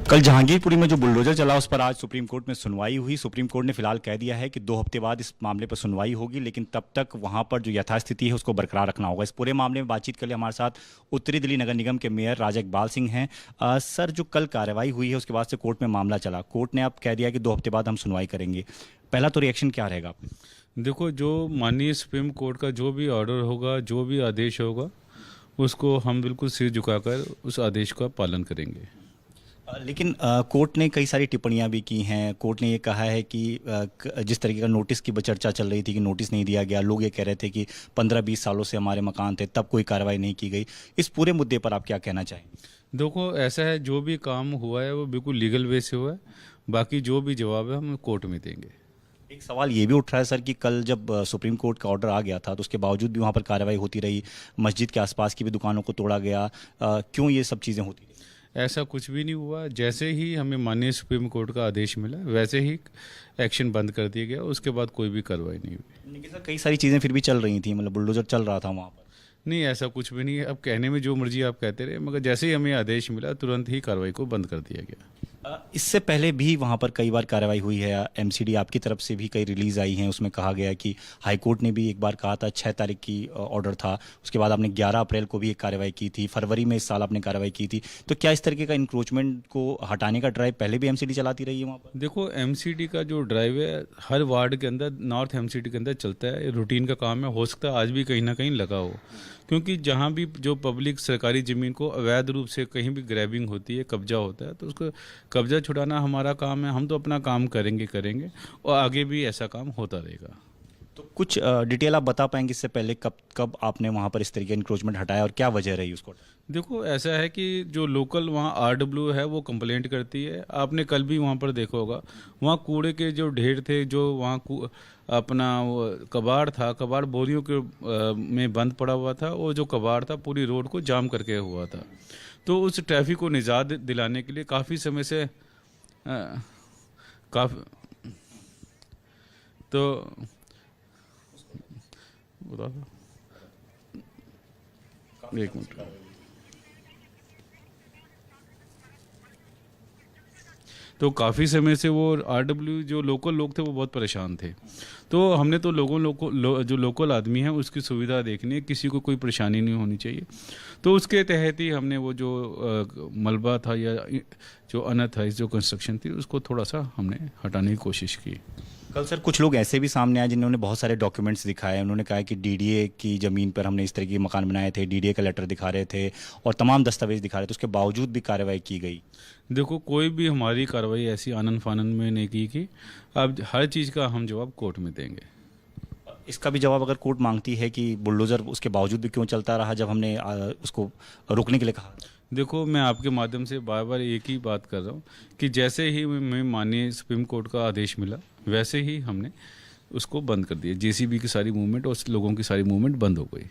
कल जहांगीरपुरी में जो बुलडोजर चला उस पर आज सुप्रीम कोर्ट में सुनवाई हुई। सुप्रीम कोर्ट ने फिलहाल कह दिया है कि 2 हफ्ते बाद इस मामले पर सुनवाई होगी, लेकिन तब तक वहां पर जो यथास्थिति है उसको बरकरार रखना होगा। इस पूरे मामले में बातचीत के लिए हमारे साथ उत्तरी दिल्ली नगर निगम के मेयर राजा इकबाल सिंह हैं। सर, जो कल कार्रवाई हुई है उसके बाद से कोर्ट में मामला चला, कोर्ट ने अब कह दिया कि 2 हफ्ते बाद हम सुनवाई करेंगे। पहला तो रिएक्शन क्या रहेगा आपका? देखो, जो माननीय सुप्रीम कोर्ट का जो भी ऑर्डर होगा, जो भी आदेश होगा, उसको हम बिल्कुल सिर झुकाकर उस आदेश का पालन करेंगे। लेकिन कोर्ट ने कई सारी टिप्पणियां भी की हैं। कोर्ट ने ये कहा है कि जिस तरीके का नोटिस की चर्चा चल रही थी कि नोटिस नहीं दिया गया, लोग ये कह रहे थे कि 15-20 सालों से हमारे मकान थे, तब कोई कार्रवाई नहीं की गई। इस पूरे मुद्दे पर आप क्या कहना चाहेंगे? देखो, ऐसा है, जो भी काम हुआ है वो बिल्कुल लीगल वे से हुआ है। बाकी जो भी जवाब है हम कोर्ट में देंगे। एक सवाल ये भी उठ रहा है सर कि कल जब सुप्रीम कोर्ट का ऑर्डर आ गया था तो उसके बावजूद भी वहाँ पर कार्रवाई होती रही, मस्जिद के आसपास की भी दुकानों को तोड़ा गया। क्यों ये सब चीज़ें होती रही? ऐसा कुछ भी नहीं हुआ। जैसे ही हमें माननीय सुप्रीम कोर्ट का आदेश मिला वैसे ही एक्शन बंद कर दिया गया। उसके बाद कोई भी कार्रवाई नहीं हुई। लेकिन सर कई सारी चीज़ें फिर भी चल रही थी, मतलब बुलडोजर चल रहा था वहाँ पर। नहीं, ऐसा कुछ भी नहीं है। अब कहने में जो मर्जी आप कहते रहे, मगर जैसे ही हमें आदेश मिला तुरंत ही कार्रवाई को बंद कर दिया गया। इससे पहले भी वहाँ पर कई बार कार्रवाई हुई है। एमसीडी आपकी तरफ से भी कई रिलीज आई हैं, उसमें कहा गया कि हाई कोर्ट ने भी एक बार कहा था, 6 तारीख की ऑर्डर था। उसके बाद आपने 11 अप्रैल को भी एक कार्रवाई की थी, फरवरी में इस साल आपने कार्रवाई की थी। तो क्या इस तरीके का इंक्रोचमेंट को हटाने का ड्राइव पहले भी एमसीडी चलाती रही है वहाँ पर? देखो, एमसीडी का जो ड्राइव है हर वार्ड के अंदर, नॉर्थ एमसीडी के अंदर चलता है। रूटीन का काम है। हो सकता है आज भी कहीं ना कहीं लगा हो, क्योंकि जहाँ भी जो पब्लिक सरकारी ज़मीन को अवैध रूप से कहीं भी ग्रैबिंग होती है, कब्जा होता है, तो उसको कब्जा छुड़ाना हमारा काम है। हम तो अपना काम करेंगे और आगे भी ऐसा काम होता रहेगा। तो कुछ डिटेल आप बता पाएंगे इससे पहले कब आपने वहाँ पर इस तरीके का इंक्रोचमेंट हटाया और क्या वजह रही उसको? देखो, ऐसा है कि जो लोकल वहाँ आरडब्ल्यू है वो कंप्लेंट करती है। आपने कल भी वहाँ पर देखा होगा, वहाँ कूड़े के जो ढेर थे, जो वहाँ अपना कबाड़ था, कबाड़ बोरियों के में बंद पड़ा हुआ था। और जो कबाड़ था पूरी रोड को जाम करके हुआ था। तो उस ट्रैफिक को निजात दिलाने के लिए काफ़ी समय से तो एक मिनट, तो काफ़ी समय से वो आरडब्ल्यू जो लोकल लोग थे वो बहुत परेशान थे। तो हमने तो जो लोकल आदमी है उसकी सुविधा देखनी है, किसी को कोई परेशानी नहीं होनी चाहिए। तो उसके तहत ही हमने वो जो मलबा था या जो अनऑथराइज्ड जो कंस्ट्रक्शन थी उसको थोड़ा सा हमने हटाने की कोशिश की। कल सर कुछ लोग ऐसे भी सामने आए जिन्होंने बहुत सारे डॉक्यूमेंट्स दिखाए। उन्होंने कहा कि डीडीए की ज़मीन पर हमने इस तरह के मकान बनाए थे, डीडीए का लेटर दिखा रहे थे और तमाम दस्तावेज दिखा रहे थे, उसके बावजूद भी कार्रवाई की गई। देखो, कोई भी हमारी कार्रवाई ऐसी आनन फानन में नहीं की। अब हर चीज़ का हम जवाब कोर्ट में देंगे। इसका भी जवाब अगर कोर्ट मांगती है कि बुलडोज़र उसके बावजूद भी क्यों चलता रहा जब हमने उसको रोकने के लिए कहा? देखो, मैं आपके माध्यम से बार बार एक ही बात कर रहा हूँ कि जैसे ही मैं माननीय सुप्रीम कोर्ट का आदेश मिला वैसे ही हमने उसको बंद कर दिया। जेसीबी की सारी मूवमेंट और लोगों की सारी मूवमेंट बंद हो गई।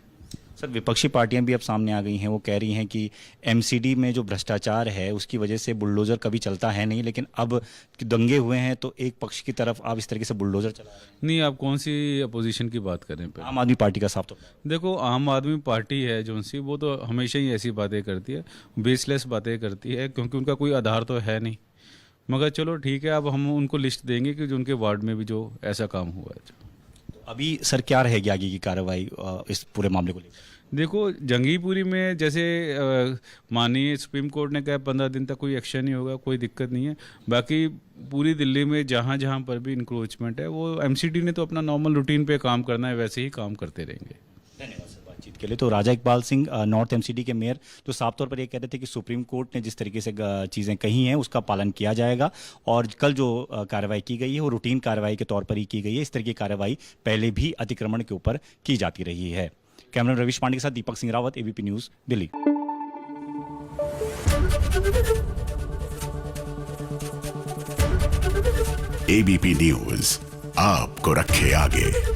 सर, विपक्षी पार्टियां भी अब सामने आ गई हैं। वो कह रही हैं कि एमसीडी में जो भ्रष्टाचार है उसकी वजह से बुलडोज़र कभी चलता है नहीं, लेकिन अब दंगे हुए हैं तो एक पक्ष की तरफ आप इस तरीके से बुलडोज़र चला रहे हैं। नहीं, आप कौन सी अपोजिशन की बात कर रहे हैं? आम आदमी पार्टी का साफ तो देखो, आम आदमी पार्टी है जो सी, वो तो हमेशा ही ऐसी बातें करती है, बेसलेस बातें करती है, क्योंकि उनका कोई आधार तो है नहीं। मगर चलो ठीक है, अब हम उनको लिस्ट देंगे कि जो उनके वार्ड में भी जो ऐसा काम हुआ है। अभी सर क्या रहेगी आगे की कार्रवाई इस पूरे मामले को लेकर? देखो, जंगीपुरी में जैसे माननीय सुप्रीम कोर्ट ने कहा 15 दिन तक कोई एक्शन नहीं होगा, कोई दिक्कत नहीं है। बाकी पूरी दिल्ली में जहाँ जहाँ पर भी इंक्रोचमेंट है वो एमसीडी ने तो अपना नॉर्मल रूटीन पे काम करना है, वैसे ही काम करते रहेंगे। धन्यवाद सर बातचीत के लिए। तो राजा इकबाल सिंह, नॉर्थ एमसीडी के मेयर, तो साफ तौर पर ये कह रहे थे कि सुप्रीम कोर्ट ने जिस तरीके से चीज़ें कही हैं उसका पालन किया जाएगा और कल जो कार्रवाई की गई है वो रूटीन कार्रवाई के तौर पर ही की गई है। इस तरह की कार्रवाई पहले भी अतिक्रमण के ऊपर की जाती रही है। कैमरा रविश पांडे के साथ Deepak Singh Rawat, ABP News, Delhi. ABP News आपको रखे आगे।